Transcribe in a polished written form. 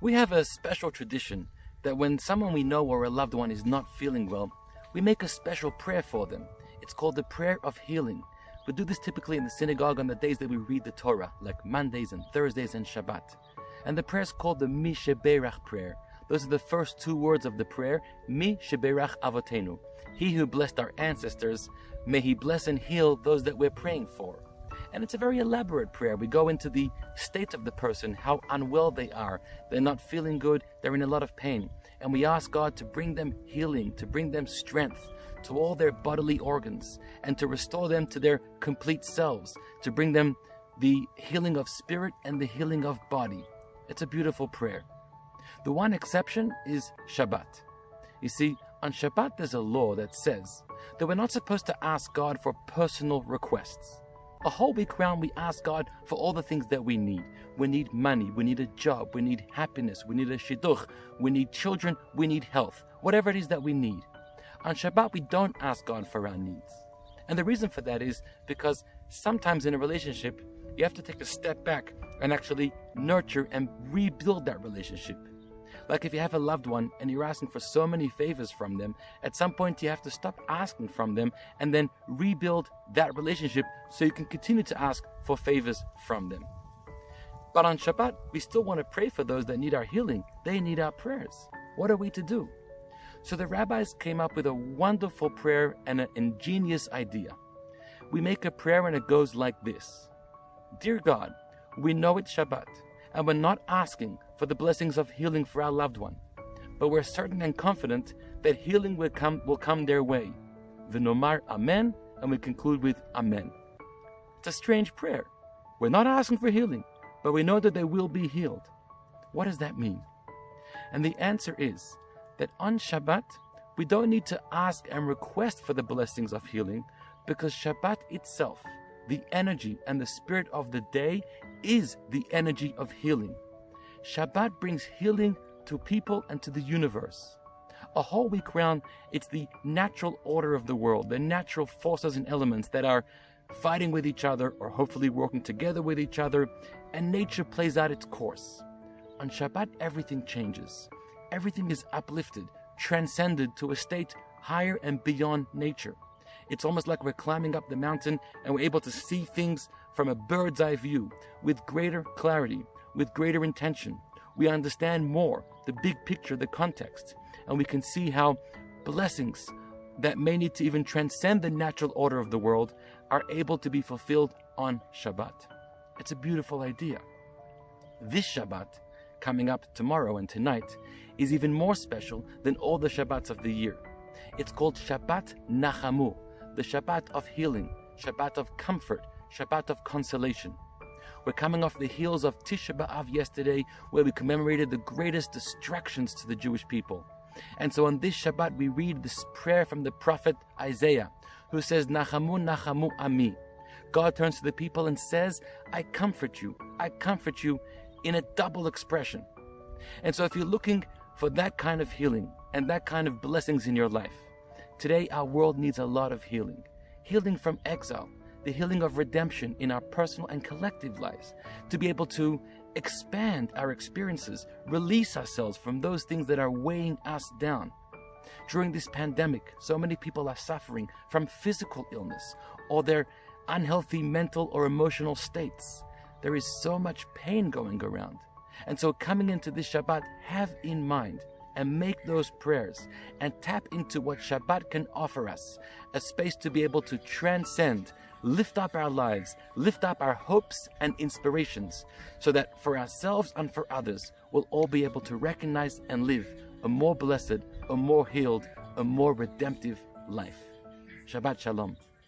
We have a special tradition that when someone we know or a loved one is not feeling well, we make a special prayer for them. It's called the prayer of healing. We do this typically in the synagogue on the days that we read the Torah, like Mondays and Thursdays and Shabbat. And the prayer is called the Mesheberrah Prayer. Those are the first two words of the prayer, Mesheberrah Avotenu. He who blessed our ancestors, may he bless and heal those that we're praying for. And it's a very elaborate prayer. We go into the state of the person, how unwell they are. They're not feeling good, they're in a lot of pain. And we ask God to bring them healing, to bring them strength to all their bodily organs, and to restore them to their complete selves, to bring them the healing of spirit and the healing of body. It's a beautiful prayer. The one exception is Shabbat. You see, on Shabbat there's a law that says that we're not supposed to ask God for personal requests. A whole week round we ask God for all the things that we need. We need money, we need a job, we need happiness, we need a shidduch, we need children, we need health, whatever it is that we need. On Shabbat we don't ask God for our needs. And the reason for that is because sometimes in a relationship you have to take a step back and actually nurture and rebuild that relationship. Like if you have a loved one and you're asking for so many favors from them, at some point you have to stop asking from them and then rebuild that relationship so you can continue to ask for favors from them. But on Shabbat, we still want to pray for those that need our healing. They need our prayers. What are we to do? So the rabbis came up with a wonderful prayer and an ingenious idea. We make a prayer and it goes like this. Dear God, we know it's Shabbat, and we're not asking for the blessings of healing for our loved one, but we're certain and confident that healing will come their way. V'nomar Amen, and we conclude with Amen. It's a strange prayer. We're not asking for healing, but we know that they will be healed. What does that mean? And the answer is that on Shabbat, we don't need to ask and request for the blessings of healing, because Shabbat itself, the energy and the spirit of the day, is the energy of healing. Shabbat brings healing to people and to the universe. A whole week round, it's the natural order of the world, the natural forces and elements that are fighting with each other or hopefully working together with each other, and nature plays out its course. On Shabbat, everything changes. Everything is uplifted, transcended to a state higher and beyond nature. It's almost like we're climbing up the mountain and we're able to see things from a bird's eye view with greater clarity, with greater intention. We understand more the big picture, the context, and we can see how blessings that may need to even transcend the natural order of the world are able to be fulfilled on Shabbat. It's a beautiful idea. This Shabbat, coming up tomorrow and tonight, is even more special than all the Shabbats of the year. It's called Shabbat Nachamu, the Shabbat of healing, Shabbat of comfort, Shabbat of consolation. We're coming off the heels of Tisha B'Av yesterday, where we commemorated the greatest distractions to the Jewish people. And so on this Shabbat, we read this prayer from the prophet Isaiah, who says, Nachamu, Nachamu Ami. God turns to the people and says, I comfort you in a double expression. And so if you're looking for that kind of healing and that kind of blessings in your life, today our world needs a lot of healing. Healing from exile, the healing of redemption in our personal and collective lives, to be able to expand our experiences, release ourselves from those things that are weighing us down. During this pandemic, so many people are suffering from physical illness or their unhealthy mental or emotional states. There is so much pain going around. And so coming into this Shabbat, have in mind and make those prayers and tap into what Shabbat can offer us, a space to be able to transcend, lift up our lives, lift up our hopes and inspirations, so that for ourselves and for others, we'll all be able to recognize and live a more blessed, a more healed, a more redemptive life. Shabbat Shalom.